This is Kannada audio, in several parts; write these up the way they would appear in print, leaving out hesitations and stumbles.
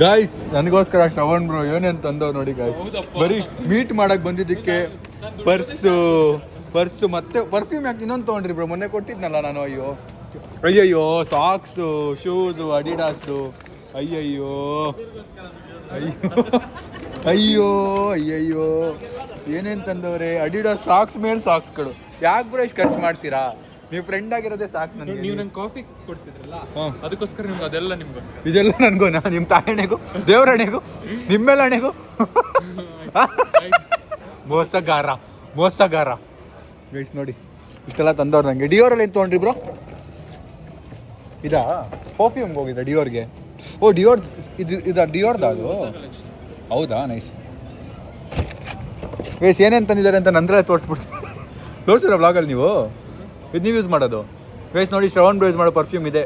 ಗಾಯ್ಸ್ ನನಗೋಸ್ಕರ ಶ್ರವಣ್ ಬ್ರೋ ಏನೇನು ತಂದವ್ ನೋಡಿ ಗಾಯ್ಸ್. ಬರೀ ಮೀಟ್ ಮಾಡಕ್ ಬಂದಿದ್ದಕ್ಕೆ ಪರ್ಸು ಮತ್ತೆ ಪರ್ಫ್ಯೂಮ್ ಯಾಕೆ ಇನ್ನೊಂದು ತೊಗೊಂಡ್ರಿ ಬ್ರೋ? ಮೊನ್ನೆ ಕೊಟ್ಟಿದ್ನಲ್ಲ ನಾನು. ಅಯ್ಯಯ್ಯೋ ಸಾಕ್ಸು, ಶೂಸು, ಅಡಿಡಾಸ್ದು. ಅಯ್ಯಯ್ಯೋ ಅಯ್ಯೋ ಅಯ್ಯಯ್ಯೋ ಏನೇನು ತಂದವ್ರೆ? ಅಡಿಡಾಸ್ ಸಾಕ್ಸ್ ಮೇಲೆ ಸಾಕ್ಸ್ಗಳು. ಯಾಕೆ ಬ್ರೋ ಇಷ್ಟು ಖರ್ಚು ಮಾಡ್ತೀರಾ? ನೀವು ಫ್ರೆಂಡ್ ಆಗಿರೋದೇ ಸಾಕು ನನಗೆ. ನೀವು ನಂಗೆ ಕಾಫಿ ಕೊಡ್ಸಿದ್ರಲ್ಲ ಅದಕ್ಕೋಸ್ಕರ ನಿಮ್ಗೆ ಅದೆಲ್ಲ ನಿಮ್ಗೋಸ್ಕರ. ಇದೆಲ್ಲ ನನಗೋನಾ? ನಿಮ್ಮ ತಾಯಣೆಗೂ ದೇವರಣೆಗೂ ನಿಮ್ಮೆಲ್ಲಣೆಗೂ ಮೋಸಗಾರ ಗೈಸ್ ನೋಡಿ ಇಷ್ಟೆಲ್ಲ ತಂದವ್ರು ನನಗೆ. ಡಿಯೋರಲ್ಲಿ ಏನು ತೊಗೊಂಡ್ರಿ ಬ್ರೋ? ಇದಾ ಪರ್ಫ್ಯೂಮ್ಗೆ ಹೋಗಿದ್ದ ಡಿಯೋರ್ಗೆ? ಓ ಡಿಯೋರ್ ಇದು ಡಿಯೋರ್ದ ಅದು? ಹೌದಾ, ನೈಸ್. ಗೈಸ್ ಏನೇನು ತಂದಿದ್ದಾರೆ ಅಂತ ನಂತರ ತೋರಿಸ್ತೀರ ಬ್ಲಾಗಲ್ಲಿ ನೀವು? ಇದು ನೀವು ಯೂಸ್ ಮಾಡೋದು ಗೈಸ್ ನೋಡಿ. ಶ್ರವಣ್ ಬ್ರೋ ಯೂಸ್ ಮಾಡೋ ಪರ್ಫ್ಯೂಮ್ ಇದೆ.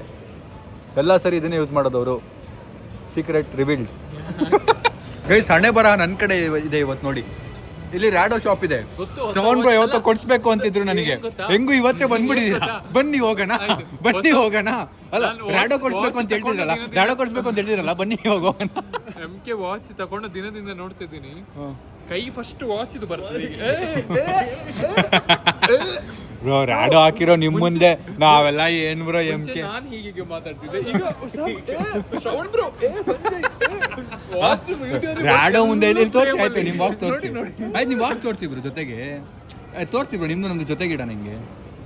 ಎಲ್ಲ ಸರಿ ಇದನ್ನೇ ಯೂಸ್ ಮಾಡೋದು ಅವರು. Secret revealed. ಗೈಸ್ ಹಣೆ ಬರಹ ನನ್ನ ಕಡೆ ಇದೆ ಇವತ್ತು ನೋಡಿ. ಇಲ್ಲಿ ರ್ಯಾಡೋ ಶಾಪ್ ಇದೆ. ಶ್ರವಣ್ ಬ್ರೋ ಯಾವತ್ತೋ ಕೊಡ್ಸ್ಬೇಕು ಅಂತಿದ್ರು ನನಗೆ. ಹೆಂಗು ಇವತ್ತೇ ಬಂದ್ಬಿಟ್ಟಿದ್ದೀರಾ? ಬನ್ನಿ ಹೋಗೋಣ ಅಲ್ಲ ರ್ಯಾಡೋ ಕೊಡ್ಸ್ಬೇಕು ಅಂತ ಹೇಳ್ತಿದ್ರಲ್ಲ, ಬನ್ನಿ ಹೋಗೋಣ. MK ವಾಚ್ ತಗೊಂಡು ದಿನದಿಂದ ನೋಡ್ತಿದ್ದೀನಿ. ಕೈ ಫಸ್ಟ್ ವಾಚ್ ಇದು ಬರ್ತದೆ. ಬ್ರೋ ರ್ಯಾಡೋ ಹಾಕಿರೋ ನಿಮ್ ಮುಂದೆ ನಾವೆಲ್ಲ ಏನ್ ಬ್ರೋ MK? ನಾನು ಹೀಗೆ ಮಾತಾಡ್ತಿದ್ದೆ. ಈಗ ರ್ಯಾಡೋ ಮುಂದೆ ಇಲ್ಲಿ ತೋರಿಸಿ ಆಯ್ತು. ನಿಮ್ಮ ವಾಚ್ ತೋರಿಸಿ ಆಯ್ತು. ನಿಮ್ಮ ವಾಚ್ ತೋರಿಸಿ ಬ್ರೋ ಜೊತೆಗೆ. ತೋರಿಸಿ ಬ್ರೋ ನಿಮ್ದು ನಮ್ದು ಜೊತೆಗಿಡ ನಂಗೆ.